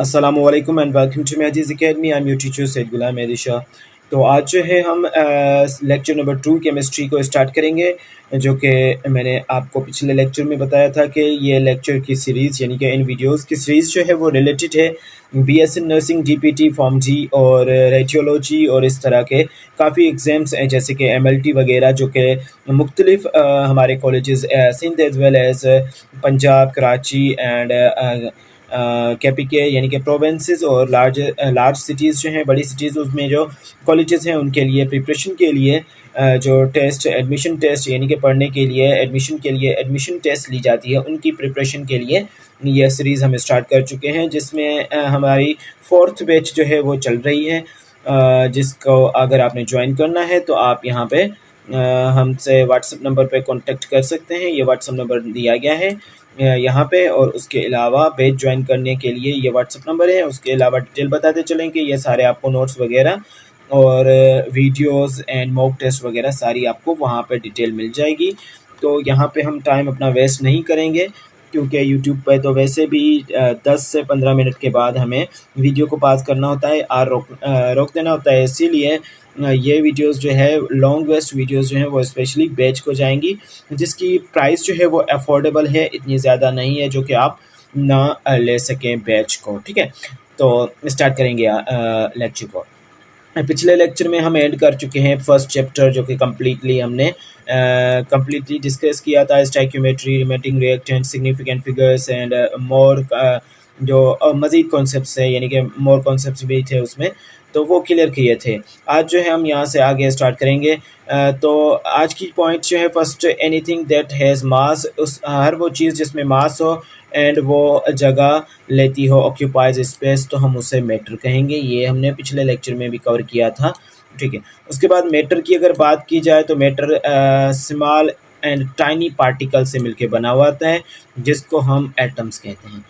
अस्सलामुअलैकुम and welcome to मैजिज academy. I am your teacher Syed Ghulam Mehdi Shah. तो आज जो है हम लेक्चर नंबर 2 केमिस्ट्री को स्टार्ट करेंगे, जो कि मैंने आपको पिछले लेक्चर में बताया था कि ये लेक्चर की सीरीज़ यानी कि इन वीडियोस की सीरीज़ जो है वो रिलेटेड है बीएससी नर्सिंग, डीपीटी, फॉर्म जी और रेडियोलॉजी और इस तरह के काफ़ी एग्ज़ाम्स हैं जैसे कि एमएलटी वगैरह, जो कि मुख्तलिफ हमारे colleges Sindh as well as Punjab, Karachi and के यानी कि प्रोविंसेस और लार्ज सिटीज़ जो हैं, बड़ी सिटीज़, उसमें जो कॉलेजेस हैं उनके लिए प्रिपरेशन के लिए जो टेस्ट एडमिशन टेस्ट यानी कि पढ़ने के लिए एडमिशन टेस्ट ली जाती है, उनकी प्रिपरेशन के लिए यह सीरीज़ हम स्टार्ट कर चुके हैं, जिसमें हमारी फोर्थ बैच जो है वो चल रही है। जिसको अगर आपने ज्वाइन करना है तो आप यहाँ पे हमसे व्हाट्सएप नंबर पे कांटेक्ट कर सकते हैं। ये व्हाट्सएप नंबर दिया गया है यहाँ पे, और उसके अलावा बैच ज्वाइन करने के लिए ये व्हाट्सएप नंबर है। उसके अलावा डिटेल बताते चलें कि ये सारे आपको नोट्स वगैरह और वीडियोस एंड मॉक टेस्ट वगैरह सारी आपको वहाँ पे डिटेल मिल जाएगी। तो यहाँ पे हम टाइम अपना वेस्ट नहीं करेंगे, क्योंकि यूट्यूब पे तो वैसे भी 10 से 15 मिनट के बाद हमें वीडियो को पास करना होता है और रोक देना होता है। इसीलिए ये वीडियोस जो है, लॉन्ग वेस्ट वीडियोस जो हैं वो स्पेशली बैच को जाएंगी, जिसकी प्राइस जो है वो अफोर्डेबल है, इतनी ज़्यादा नहीं है जो कि आप ना ले सकें बैच को। ठीक है, तो स्टार्ट करेंगे लेक्चर को। पिछले लेक्चर में हम एंड कर चुके हैं फर्स्ट चैप्टर, जो कि कम्प्लीटली डिस्कस किया था stoichiometry, limiting reactant, significant figures and more जो मज़ीद कॉन्सेप्ट्स हैं, यानी कि मोर कॉन्सेप्ट्स भी थे उसमें, तो वो क्लियर किए थे। आज जो है हम यहाँ से आगे स्टार्ट करेंगे। तो आज की पॉइंट जो है, फर्स्ट, एनीथिंग दैट हैज़ मास, उस हर वो चीज़ जिसमें मास हो एंड वो जगह लेती हो, ऑक्यूपाइज स्पेस, तो हम उसे मैटर कहेंगे। ये हमने पिछले लेक्चर में भी कवर किया था। ठीक है, उसके बाद मैटर की अगर बात की जाए तो matter small and tiny particle से मिलकर बना हुआ होता है, जिसको हम एटम्स कहते हैं।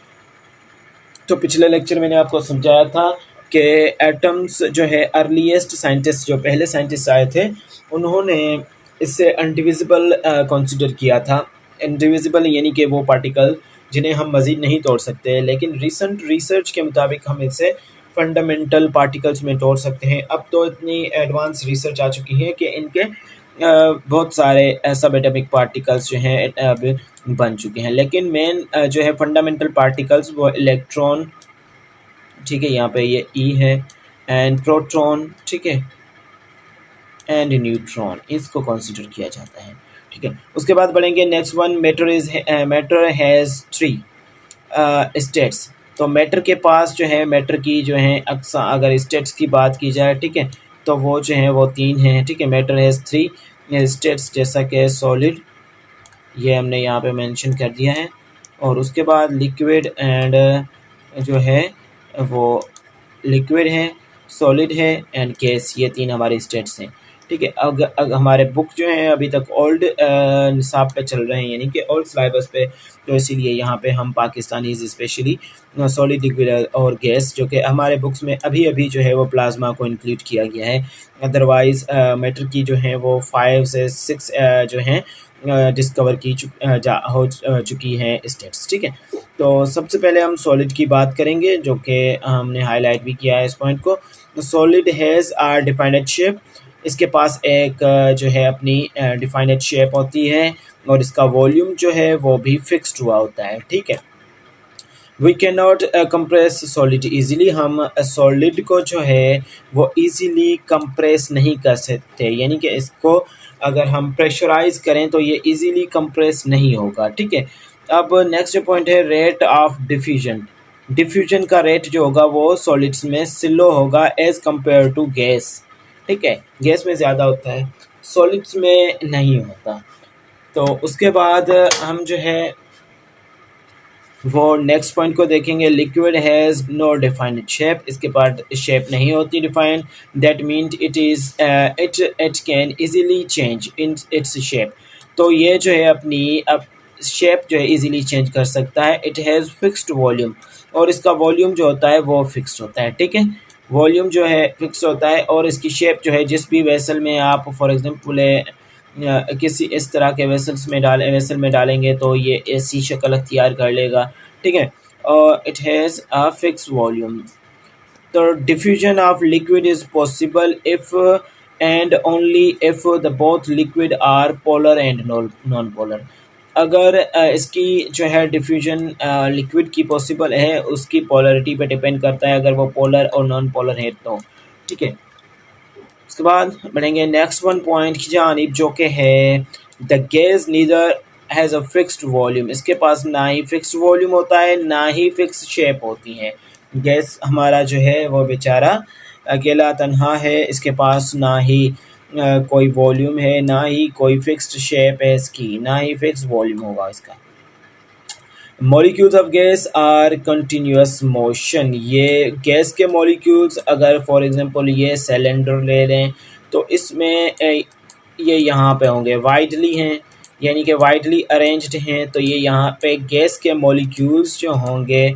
तो पिछले लेक्चर मैंने आपको समझाया था कि एटम्स जो है, अर्लीस्ट साइंटिस्ट, जो पहले साइंटिस्ट आए थे, उन्होंने इससे अनडिविजिबल कंसीडर किया था। इनडिविजिबल यानी कि वो पार्टिकल जिन्हें हम मज़ीद नहीं तोड़ सकते, लेकिन रिसेंट रिसर्च के मुताबिक हम इसे फंडामेंटल पार्टिकल्स में तोड़ सकते हैं। अब तो इतनी एडवांस रिसर्च आ चुकी है कि इनके बहुत सारे सब एटॉमिक पार्टिकल्स जो हैं अब बन चुके हैं, लेकिन मेन जो है फंडामेंटल पार्टिकल्स वो इलेक्ट्रॉन, ठीक है, यहाँ पे ये ई है, एंड प्रोटॉन, ठीक है, एंड न्यूट्रॉन, इसको कंसीडर किया जाता है। ठीक है, उसके बाद बढ़ेंगे next one, matter has 3 states. तो मैटर के पास जो है, मैटर की जो है अक्सर अगर स्टेट्स की बात की जाए, ठीक है, तो वो जो है वो 3 हैं। ठीक है, मैटर हैज़ 3 स्टेट्स, जैसा कि सॉलिड, ये हमने यहाँ पे मेंशन कर दिया है, और उसके बाद लिक्विड एंड जो है वो लिक्विड है, सॉलिड है एंड गैस, ये 3 हमारे स्टेट्स हैं। ठीक है, अगर हमारे बुक जो हैं अभी तक ओल्ड निसाब पे चल रहे हैं, यानी कि ओल्ड सिलेबस पे, तो इसीलिए यहाँ पे हम पाकिस्तानीज़ स्पेशली सॉलिड, लिक्विड और गैस, जो कि हमारे बुक्स में अभी अभी जो है वो प्लाज्मा को इंक्लूड किया गया है। अदरवाइज़ मैटर की जो है वो 5 से 6 जो हैं डिस्कवर की चुकी हैं स्टेट्स। ठीक है, तो सबसे पहले हम सॉलिड की बात करेंगे, जो कि हमने हाईलाइट भी किया है इस पॉइंट को। Solid has are defined shape, इसके पास एक जो है अपनी डिफाइनेड शेप होती है, और इसका वॉल्यूम जो है वो भी फिक्स्ड हुआ होता है। ठीक है, we can not compress solid easily, हम सॉलिड को जो है वो ईजिली कंप्रेस नहीं कर सकते, यानी कि इसको अगर हम प्रेशराइज करें तो ये ईजिली कंप्रेस नहीं होगा। ठीक है, अब नेक्स्ट जो पॉइंट है, रेट ऑफ डिफ्यूजन। डिफ्यूजन का रेट जो होगा वो सॉलिड्स में स्लो होगा एज कंपेयर टू गैस। ठीक है, गैस में ज़्यादा होता है, सॉलिड्स में नहीं होता। तो उसके बाद हम जो है वो नेक्स्ट पॉइंट को देखेंगे, liquid has no defined shape, इसके पास शेप नहीं होती defined, that means it can easily change in its shape. तो ये जो है अपनी अब शेप जो है इजीली चेंज कर सकता है। इट हैज़ फिक्स्ड वॉल्यूम, और इसका वॉल्यूम जो होता है वो फिक्स्ड होता है। ठीक है, वॉल्यूम जो है फिक्स होता है, और इसकी शेप जो है जिस भी वेसल में आप फॉर एग्जांपल किसी इस तरह के वेसल में डालेंगे तो ये ऐसी शक्ल अख्तियार कर लेगा। ठीक है, it has a fixed volume. The diffusion of liquid is possible if and only if the both liquid are polar and non polar. अगर इसकी जो है डिफ्यूजन लिक्विड की पॉसिबल है, उसकी पोलरिटी पे डिपेंड करता है, अगर वो पोलर और नॉन पोलर है तो। ठीक है, उसके बाद बढ़ेंगे नेक्स्ट वन पॉइंट की जानिब, जो कि है the gas neither has a fixed volume. इसके पास ना ही फिक्स्ड वॉल्यूम होता है, ना ही फिक्स्ड शेप होती है। गैस हमारा जो है वो बेचारा अकेला तन्हा है, इसके पास ना ही कोई वॉल्यूम है, ना ही कोई फिक्स्ड शेप है इसकी, ना ही फिक्स्ड वॉल्यूम होगा इसका। Molecules of gas are continuous motion. ये गैस के मॉलिक्यूल्स, अगर फॉर एग्जांपल ये सिलेंडर ले लें तो इसमें ये यहाँ पे होंगे, वाइडली हैं, यानी कि वाइडली अरेंज्ड हैं, तो ये यहाँ पे गैस के मॉलिक्यूल्स जो होंगे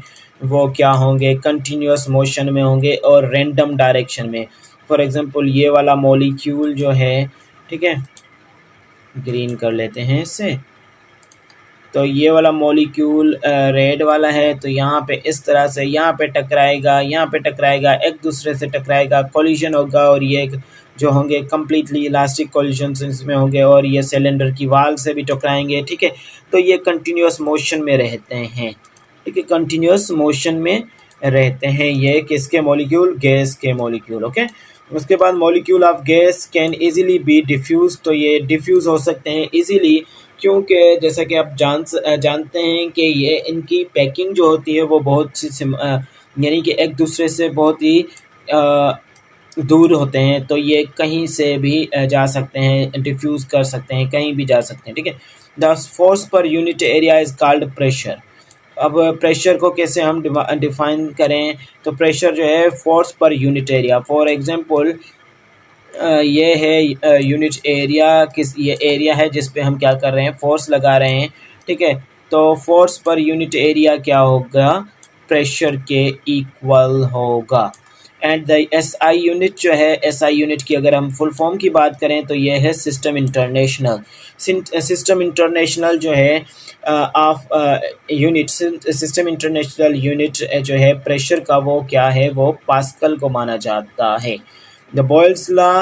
वो क्या होंगे, कंटिन्यूस मोशन में होंगे और रैंडम डायरेक्शन में। फॉर एग्जांपल ये वाला मॉलिक्यूल जो है, ठीक है, ग्रीन कर लेते हैं इससे, तो ये वाला मॉलिक्यूल रेड वाला है, तो यहाँ पे इस तरह से यहाँ पे टकराएगा, यहाँ पे टकराएगा, एक दूसरे से टकराएगा, कोलिजन होगा, और ये जो होंगे कम्प्लीटली इलास्टिक कोलिजन इसमें होंगे, और ये सिलेंडर की वाल से भी टकराएंगे। ठीक है, तो ये कंटिन्यूस मोशन में रहते हैं। ठीक है, कंटिन्यूस मोशन में रहते हैं ये किसके मॉलिक्यूल, गैस के मॉलिक्यूल। ओके, उसके बाद molecule of gas can easily be diffuse. तो ये डिफ्यूज हो सकते हैं इजीली, क्योंकि जैसा कि आप जानते हैं कि ये इनकी पैकिंग जो होती है वो बहुत सी यानी कि एक दूसरे से बहुत ही दूर होते हैं, तो ये कहीं से भी जा सकते हैं, डिफ्यूज़ कर सकते हैं, कहीं भी जा सकते हैं। ठीक है, the force per unit area is called pressure. अब प्रेशर को कैसे हम डिफाइन करें, तो प्रेशर जो है force per unit area. For example ये है यूनिट एरिया, ये एरिया है जिस पे हम क्या कर रहे हैं, फोर्स लगा रहे हैं। ठीक है, तो फोर्स पर यूनिट एरिया क्या होगा, प्रेशर के इक्वल होगा। एंड द SI यूनिट जो है, SI यूनिट की अगर हम फुल फॉर्म की बात करें तो ये है सिस्टम इंटरनेशनल। सिस्टम इंटरनेशनल जो है of unit, system international unit जो है प्रेशर का, वो क्या है, वो पास्कल को माना जाता है। The Boyle's law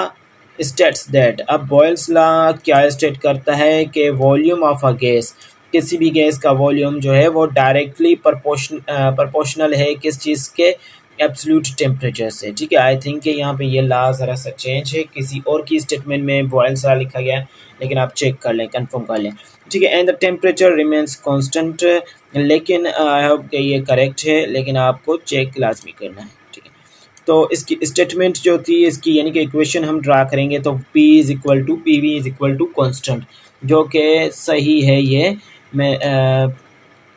states that. अब बॉयल्स लॉ क्या स्टेट करता है कि वॉल्यूम ऑफ अ गैस, किसी भी गैस का वॉल्यूम जो है वो डायरेक्टली प्रोपोर्शनल है किस चीज़ के, एब्सोल्यूट टेम्परेचर से। ठीक है, आई थिंक कि यहाँ पे ये लॉ ज़रा सा चेंज है, किसी और की स्टेटमेंट में बॉयल्स लॉ लिखा गया है, लेकिन आप चेक कर लें, कंफर्म कर लें। ठीक है, and the temperature remains constant, लेकिन आई होप कि ये करेक्ट है, लेकिन आपको चेक लाजमी करना है। ठीक है, तो इसकी स्टेटमेंट जो थी इसकी, यानी कि इक्वेशन हम ड्रा करेंगे तो P is equal to PV is equal to constant, जो कि सही है ये मैं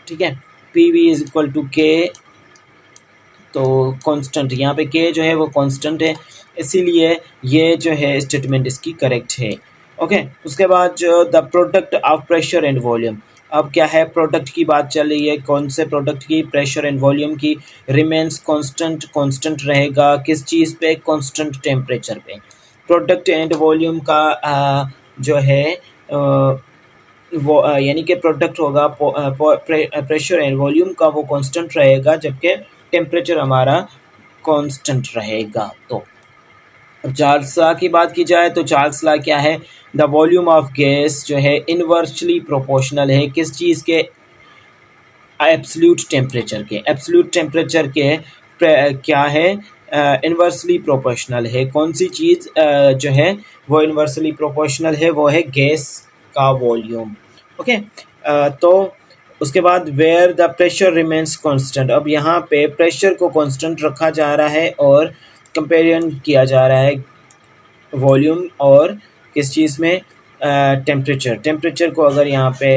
ठीक है, PV is equal to K, तो कांस्टेंट यहाँ पे K जो है वो कांस्टेंट है, इसीलिए ये जो है स्टेटमेंट इसकी करेक्ट है। ओके, उसके बाद जो the product of pressure and volume, अब क्या है, प्रोडक्ट की बात चल रही है, कौन से प्रोडक्ट की, प्रेशर एंड वॉल्यूम की। रिमेंस कांस्टेंट, कांस्टेंट रहेगा किस चीज़ पे, कांस्टेंट टेम्परेचर पे। प्रोडक्ट एंड वॉल्यूम का जो है वो यानी कि प्रोडक्ट होगा प्रेशर एंड वॉल्यूम का, वो कांस्टेंट रहेगा, जबकि टेम्परेचर हमारा कांस्टेंट रहेगा। तो चार्ल्स लॉ की बात की जाए तो चार्ल्स लॉ क्या है, द वॉल्यूम ऑफ गैस जो है इनवर्सली प्रोपोर्शनल है किस चीज़ के, एब्सोल्यूट टेम्परेचर के। एब्सोल्यूट टेम्परेचर के क्या है, इनवर्सली प्रोपोर्शनल है। कौन सी चीज़ जो है वो इनवर्सली प्रोपोर्शनल है, वो है गैस का वॉल्यूम। ओके, तो उसके बाद where the pressure remains constant. अब यहाँ पे प्रेशर को कांस्टेंट रखा जा रहा है और कंपेरिजन किया जा रहा है वॉल्यूम और किस चीज़ में, टेम्परेचर। टेम्परेचर को अगर यहाँ पे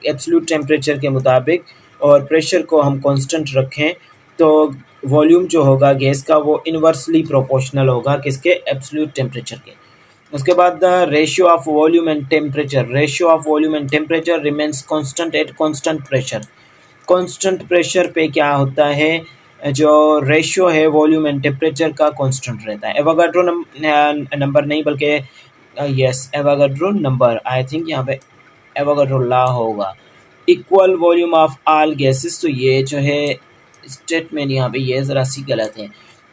एब्सोल्यूट टेम्परेचर के मुताबिक और प्रेशर को हम कांस्टेंट रखें तो वॉल्यूम जो होगा गैस का वो इनवर्सली प्रोपोर्शनल होगा किसके, एब्सोल्यूट टेम्परेचर के। उसके बाद the ratio of volume and temperature, ratio of volume and temperature remains constant at constant pressure. Constant pressure पे क्या होता है, जो रेशियो है वॉल्यूम एंड टेम्परेचर का कांस्टेंट रहता है। एवोगाड्रो नंबर नहीं बल्कि yes Avogadro number, I think यहाँ पे एवोगाड्रो लॉ होगा। Equal volume of all gases, तो ये जो है स्टेटमेंट यहाँ पे ये ज़रा सी गलत है,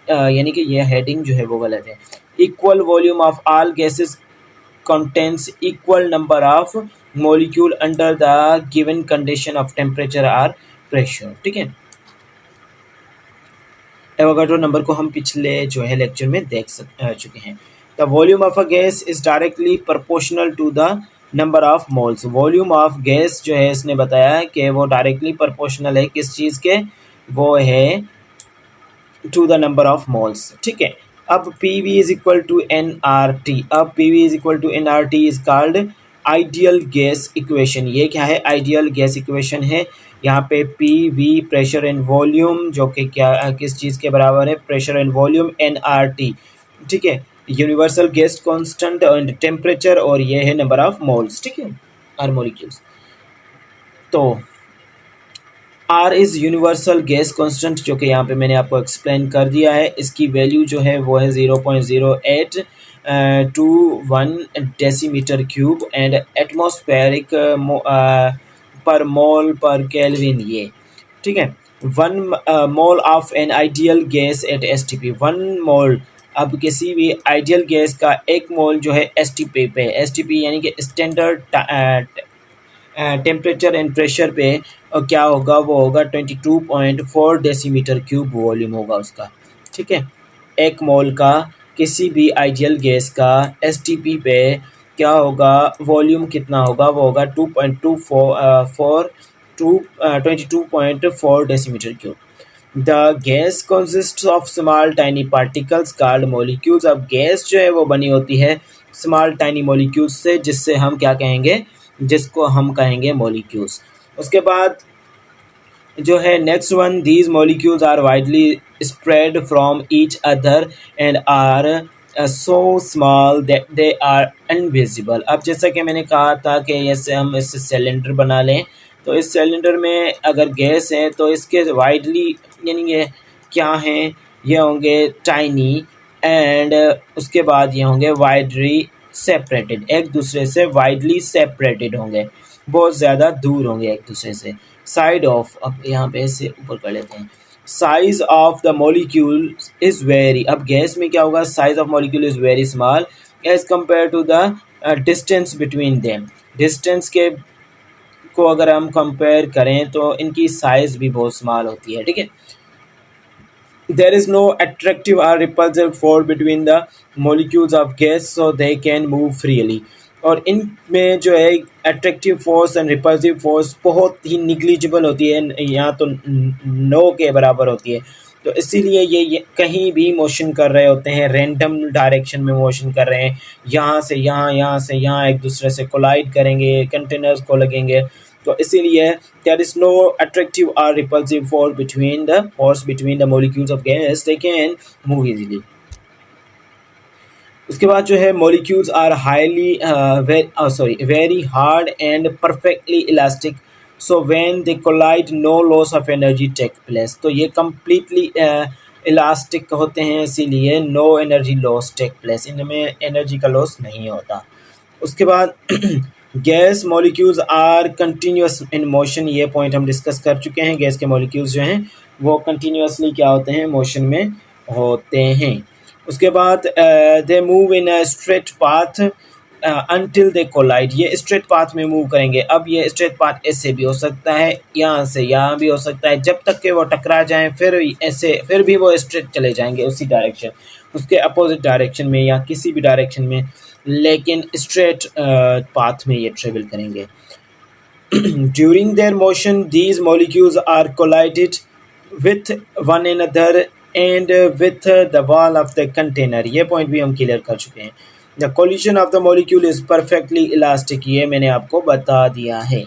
यानी कि ये हेडिंग जो है वो गलत है। Equal volume of all gases contains equal number of molecule under the given condition of temperature or pressure, ठीक है। एवोगाड्रो नंबर को हम पिछले जो है लेक्चर में देख चुके हैं। The volume of a gas is directly proportional to the number of moles. Volume of gas जो है इसने बताया कि वो डायरेक्टली प्रोपोर्शनल है किस चीज़ के, वो है to the number of moles, ठीक है। अब PV is equal to nRT। अब PV is equal to nRT is called ideal gas equation. ये क्या है, आइडियल गैस इक्वेशन है। यहाँ पे PV प्रेशर एंड वॉल्यूम जो कि क्या किस चीज़ के बराबर है, प्रेशर एंड वॉल्यूम nRT, ठीक है। Universal gas constant and temperature, और ये है नंबर ऑफ मोल्स, ठीक है, आर मॉलिक्यूल्स। तो R is universal gas constant जो कि यहाँ पे मैंने आपको एक्सप्लेन कर दिया है। इसकी वैल्यू जो है वो है 0.0821 डेसीमीटर क्यूब एंड एटमॉस्फेरिक पर मोल पर केल्विन, ये ठीक है। 1 mole of an ideal gas at STP, 1 मोल, अब किसी भी आइडियल गैस का 1 मोल जो है STP पे, STP यानी कि स्टैंडर्ड टेम्परेचर एंड प्रेशर पे क्या होगा, वो होगा 22.4 डेसीमीटर क्यूब वॉल्यूम होगा उसका, ठीक है। 1 मोल का किसी भी आइडियल गैस का STP पे क्या होगा, वॉल्यूम कितना होगा, वो होगा 22.4 decimetre cube. The gas consist of small tiny particles called molecules. अब गैस जो है वो बनी होती है स्मॉल टाइनी मॉलिक्यूल्स से, जिससे हम क्या कहेंगे, जिसको हम कहेंगे मॉलिक्यूल्स। उसके बाद जो है next one, these molecules are widely spread from each other and are so small that they are invisible. अब जैसा कि मैंने कहा था कि जैसे हम इससे सिलेंडर बना लें, तो इस सिलेंडर में अगर गैस है तो इसके वाइडली यानी ये क्या हैं, ये होंगे टाइनी एंड उसके बाद ये होंगे वाइडली सेपरेटेड, एक दूसरे से वाइडली सेपरेटेड होंगे, बहुत ज़्यादा दूर होंगे एक दूसरे से। साइड ऑफ, अब यहाँ पे से ऊपर कर लेते हैं, size of the molecule is very. अब गैस में क्या होगा, size of molecule is very small as compare to the distance between them. Distance के को अगर हम कंपेयर करें तो इनकी साइज भी बहुत स्मॉल होती है, ठीक है। There is no attractive or repulsive force between the molecules of gas, so they can move freely. और इनमें जो है attractive force and repulsive force बहुत ही निग्लिजिबल होती है, यहाँ तो नो के बराबर होती है। तो इसीलिए ये कहीं भी मोशन कर रहे होते हैं, रैंडम डायरेक्शन में मोशन कर रहे हैं, यहाँ से यहाँ, यहाँ से यहाँ, एक दूसरे से कोलाइड करेंगे, कंटेनर्स को लगेंगे। तो इसीलिए there is no attractive or repulsive force between the molecules of gas, they can move easily. उसके बाद जो है molecules are very hard and perfectly elastic, so when they collide no loss of energy take place. तो ये completely elastic होते हैं, इसीलिए no energy loss take place, इनमें एनर्जी का लॉस नहीं होता। उसके बाद gas molecules are continuous in motion, ये पॉइंट हम डिस्कस कर चुके हैं। गैस के मॉलिक्यूल्स जो हैं वो कंटिन्यूसली क्या होते हैं, मोशन में होते हैं। उसके बाद they move in a straight path until they collide, ये स्ट्रेट पाथ में मूव करेंगे। अब ये स्ट्रेट पाथ ऐसे भी हो सकता है, यहाँ से यहाँ भी हो सकता है, जब तक कि वो टकरा जाएं फिर ऐसे, फिर भी वो स्ट्रेट चले जाएंगे उसी डायरेक्शन, उसके अपोजिट डायरेक्शन में या किसी भी डायरेक्शन में, लेकिन स्ट्रेट पाथ में ये ट्रेवल करेंगे। During their motion these molecules are collided with one another and with the wall of the container, ये पॉइंट भी हम क्लियर कर चुके हैं। The collision of the molecule is perfectly elastic, ये मैंने आपको बता दिया है।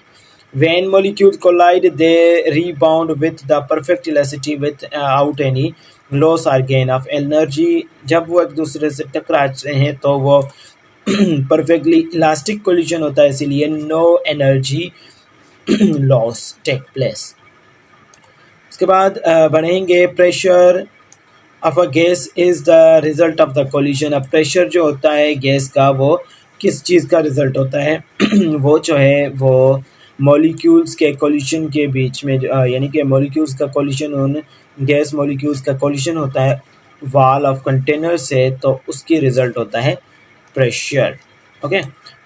When molecules collide, they rebound with the perfect elasticity without any loss or gain of energy. जब वो एक दूसरे से टकरा रहे हैं तो वो परफेक्टली इलास्टिक कोलिजन होता है, इसीलिए no energy loss take place. उसके बाद बढ़ेंगे, pressure of a gas is the result of the collision. अब प्रेशर जो होता है गैस का वो किस चीज़ का रिजल्ट होता है वो जो है वो मॉलिक्यूल्स के कोलिशन के बीच में यानी कि मॉलिक्यूल्स का कोलिशन उन गैस मॉलिक्यूल्स का कोलिशन होता है वॉल ऑफ कंटेनर से, तो उसकी रिजल्ट होता है pressure. Okay,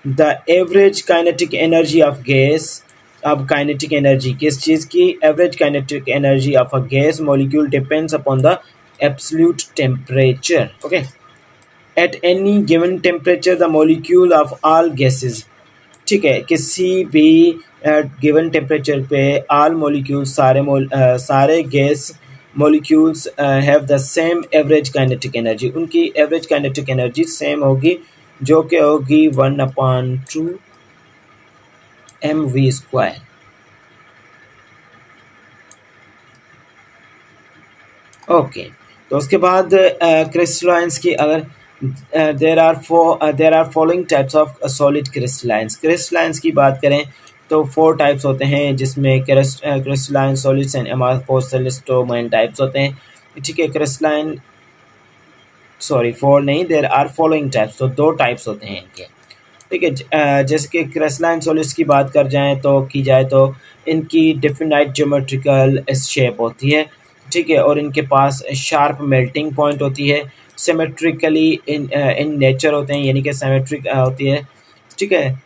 the average kinetic energy of gas. अब काइनेटिक एनर्जी किस चीज़ की, average kinetic energy of a gas molecule depends upon the absolute temperature. Okay, at any given temperature the molecule of all gases. ठीक है, किसी भी given temperature पे all molecule सारे gas molecules have the same average kinetic energy, उनकी average kinetic energy same होगी, जो कि होगी 1/2 mv²। ओके, तो उसके बाद क्रिस्टलाइंस की अगर there are following types of solid crystallines. Crystallines की बात करें तो 4 टाइप्स होते हैं, जिसमें क्रिस्टलाइन सॉलिड्स एंड अमॉर्फस सिलिस्टोमाइन टाइप्स होते हैं। ठीक है, क्रिस्टलाइन सॉरी 4 नहीं, देर आर फॉलोइंग टाइप्स, तो 2 टाइप्स होते हैं इनके। ठीक है, जैसे कि क्रिस्टलाइन सॉलिड्स की बात की जाए तो इनकी डिफिनाइट ज्योमेट्रिकल शेप होती है। ठीक है, और इनके पास शार्प मेल्टिंग पॉइंट होती है, सिमेट्रिकली इन नेचर होते हैं, यानी कि सिमेट्रिक होती है। ठीक है,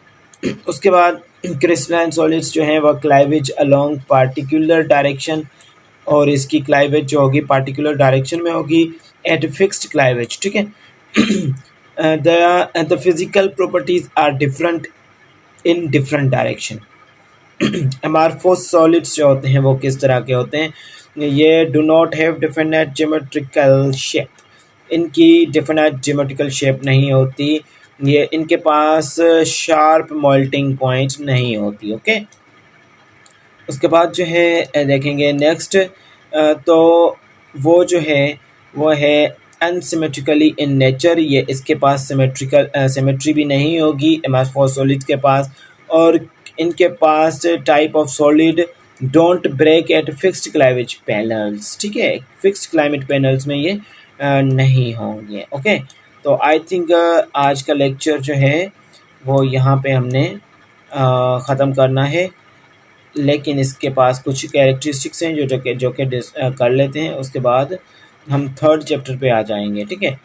उसके बाद क्रिस्टलाइन सॉलिड्स जो हैं वह क्लाइवेज अलोंग पार्टिकुलर डायरेक्शन, और इसकी क्लाइवेज जो होगी पार्टिकुलर डायरेक्शन में होगी एट फिक्स्ड क्लाइवेज। ठीक है, the physical properties are different in different direction। amorphous solids जो होते हैं वो किस तरह के होते हैं, ये do not have definite geometrical shape, इनकी definite geometrical shape नहीं होती, ये इनके पास sharp melting point नहीं होती। ओके, उसके बाद जो है देखेंगे नेक्स्ट, तो वो जो है वो है अनसिमेट्रिकली इन नेचर, ये इसके पास सिमेट्री भी नहीं होगी एमॉर्फस सॉलिड के पास, और इनके पास type of solid don't break at fixed cleavage panels. ठीक है, फिक्स्ड क्लाइमेट पैनल्स में ये नहीं होंगे। ओके, तो आई थिंक आज का लेक्चर जो है वो यहाँ पे हमने ख़त्म करना है, लेकिन इसके पास कुछ कैरेक्टरिस्टिक्स हैं जो कि कर लेते हैं, उसके बाद हम 3rd चैप्टर पे आ जाएंगे। ठीक है,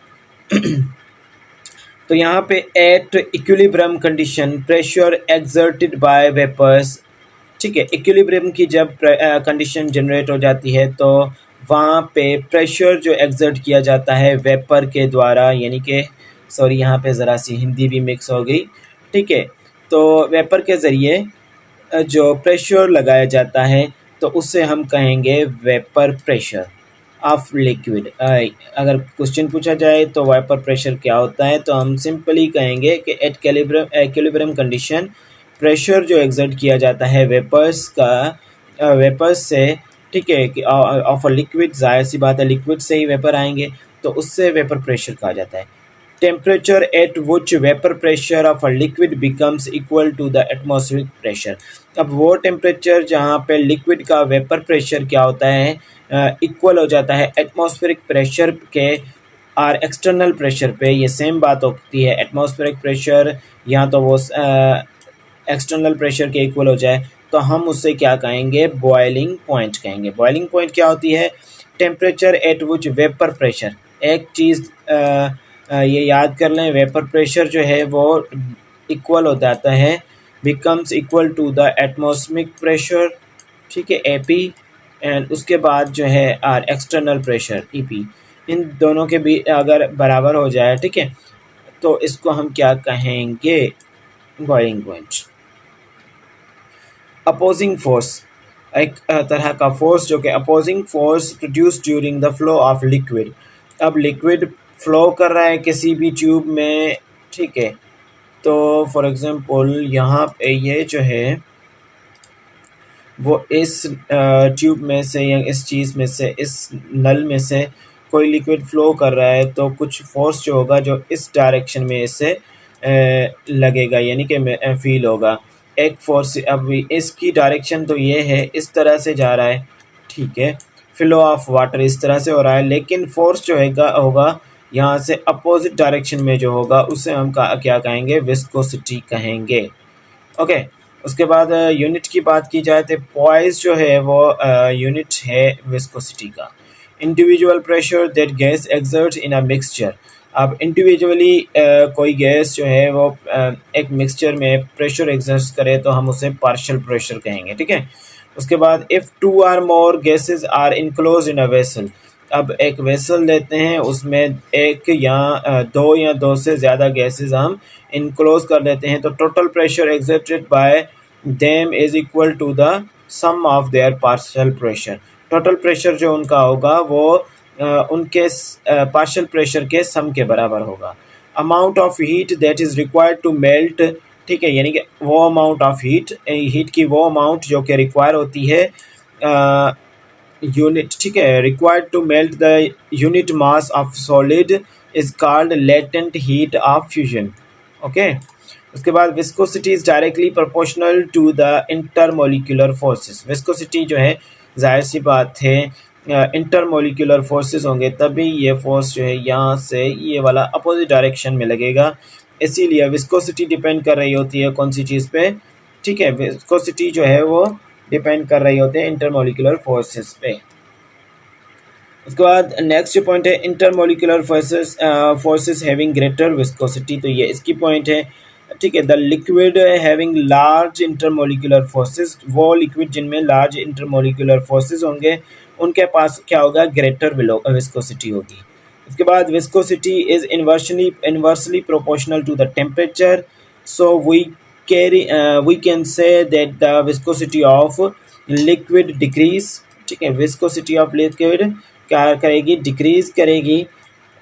तो यहाँ पे at equilibrium condition pressure exerted by vapours. ठीक है, इक्विलिब्रियम की जब कंडीशन जनरेट हो जाती है तो वहाँ पे प्रेशर जो एक्सर्ट किया जाता है वेपर के द्वारा, यानी कि सॉरी यहाँ पे ज़रा सी हिंदी भी मिक्स हो गई। ठीक है, तो वेपर के ज़रिए जो प्रेशर लगाया जाता है तो उससे हम कहेंगे वेपर प्रेशर ऑफ लिक्विड। अगर क्वेश्चन पूछा जाए तो वेपर प्रेशर क्या होता है, तो हम सिंपली कहेंगे कि एट इक्विलिब्रियम कंडीशन प्रेशर जो एक्सर्ट किया जाता है वेपर्स से, ठीक है, कि ऑफ अ लिक्विड, जाहिर सी बात है लिक्विड से ही वेपर आएंगे, तो उससे वेपर प्रेशर कहा जाता है। Temperature at which vapour pressure of a liquid becomes equal to the atmospheric pressure. अब वो टेम्परेचर जहाँ पे लिक्विड का वेपर प्रेशर क्या होता है, इक्वल हो जाता है एटमॉस्फेरिक प्रेशर के और एक्सटर्नल प्रेशर पे। ये सेम बात होती है, एटमॉस्फेरिक प्रेशर या तो वो एक्सटर्नल प्रेशर के इक्वल हो जाए तो हम उससे क्या कहेंगे, बॉइलिंग पॉइंट कहेंगे। बॉइलिंग पॉइंट क्या होती है, temperature at which vapour pressure. एक चीज़ ये याद कर लें, वेपर प्रेशर जो है वो इक्वल हो जाता है, becomes equal to the atmospheric pressure. ठीक है, AP, एंड उसके बाद जो है आर एक्सटर्नल प्रेशर EP, इन दोनों के भी अगर बराबर हो जाए, ठीक है, तो इसको हम क्या कहेंगे, बॉइलिंग पॉइंट। अपोजिंग फोर्स, एक तरह का फोर्स जो कि opposing force produce during the flow of liquid. अब लिक्विड फ्लो कर रहा है किसी भी ट्यूब में, ठीक है, तो फॉर एग्जांपल यहाँ पे ये जो है वो इस ट्यूब में से या इस चीज़ में से, इस नल में से कोई लिक्विड फ्लो कर रहा है, तो कुछ फोर्स जो होगा जो इस डायरेक्शन में इससे लगेगा, यानी कि फील होगा एक फोर्स। अब इसकी डायरेक्शन तो ये है, इस तरह से जा रहा है, ठीक है, फ्लो ऑफ वाटर इस तरह से हो रहा है, लेकिन फोर्स जो होगा यहाँ से अपोजिट डायरेक्शन में जो होगा उसे हम क्या कहेंगे, विस्कोसिटी कहेंगे। ओके, उसके बाद यूनिट की बात की जाए तो पॉइस जो है वो यूनिट है विस्कोसिटी का। Individual pressure that gas exerts in a mixture. अब इंडिविजुअली कोई गैस जो है वो एक मिक्सचर में प्रेशर एक्सर्ट करे तो हम उसे पार्शियल प्रेशर कहेंगे, ठीक है। उसके बाद if two or more gases are enclose in a vessel. अब एक वेसल लेते हैं, उसमें एक या दो या दो से ज़्यादा गैसेस हम इनक्लोज कर लेते हैं, तो total pressure exerted by them is equal to the sum of their partial pressure. Total pressure जो उनका होगा वो उनके पार्शियल प्रेशर के सम के बराबर होगा। Amount of heat that is required to melt, ठीक है, यानी कि वो अमाउंट ऑफ हीट की वो अमाउंट जो कि रिक्वायर होती है यूनिट, ठीक है, required to melt the unit mass of solid is called latent heat of fusion. Okay. उसके बाद viscosity is directly proportional to the intermolecular forces. Viscosity जो है जाहिर सी बात है इंटरमोलिकुलर फोर्सेस होंगे तभी ये फोर्स जो है यहाँ से ये वाला अपोजिट डायरेक्शन में लगेगा, इसीलिए विस्कोसिटी डिपेंड कर रही होती है कौन सी चीज़ पे, ठीक है, विस्कोसिटी जो है वो डिपेंड कर रही होते हैं इंटरमोलिकुलर फोर्सेस पे। उसके बाद नेक्स्ट जो पॉइंट है intermolecular forces having greater viscosity, तो ये इसकी पॉइंट है, ठीक है। The liquid having large intermolecular forces, वो लिक्विड जिनमें लार्ज इंटरमोलिकुलर फोर्सेस होंगे उनके पास क्या होगा, ग्रेटर विस्कोसिटी होगी। उसके बाद viscosity is inversely proportional to the temperature, so we can say that the viscosity of liquid decrease, ठीक है, विस्कोसिटी ऑफ लिक्विड क्या करेगी, डिक्रीज करेगी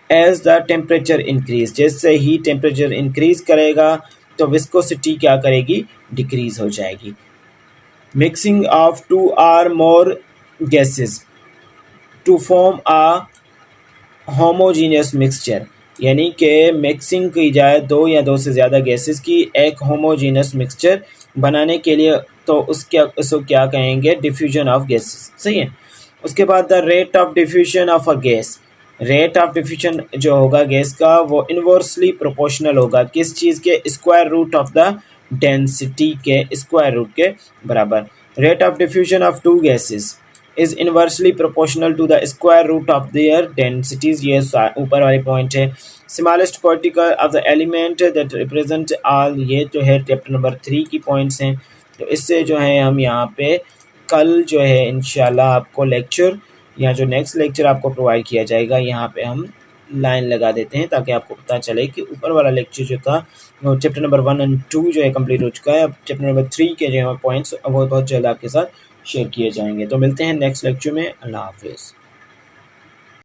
एज द टेम्परेचर इंक्रीज। जैसे ही टेम्परेचर इंक्रीज करेगा तो विस्कोसिटी क्या करेगी, डिक्रीज हो जाएगी। Mixing of two or more gases to form a homogeneous mixture, यानी कि मिक्सिंग की जाए दो या दो से ज़्यादा गैसेस की एक होमोजीनियस मिक्सचर बनाने के लिए, तो उसको क्या कहेंगे, डिफ्यूजन ऑफ गैसेस, सही है। उसके बाद the rate of diffusion of a gas, rate of diffusion जो होगा गैस का वो इन्वर्सली प्रोपोर्शनल होगा किस चीज़ के, square root of the density के स्क्वायर रूट के बराबर। Rate of diffusion of two gases is inversely proportional to the square root of their densities, ये ऊपर वाली पॉइंट है। Smallest particle of the element that represent all, ये जो है चैप्टर नंबर 3 की पॉइंट्स हैं। तो इससे जो है हम यहाँ पे कल जो है इंशाल्लाह आपको लेक्चर या जो नेक्स्ट लेक्चर आपको प्रोवाइड किया जाएगा यहाँ पे हम लाइन लगा देते हैं ताकि आपको पता चले कि ऊपर वाला लेक्चर जो था वो चैप्टर नंबर 1 और 2 जो है कंप्लीट हो चुका है। अब चैप्टर नंबर 3 के जो है पॉइंट्स वो बहुत जल्द आपके साथ शेयर किए जाएंगे। तो मिलते हैं नेक्स्ट लेक्चर में। अल्लाह हाफिज़।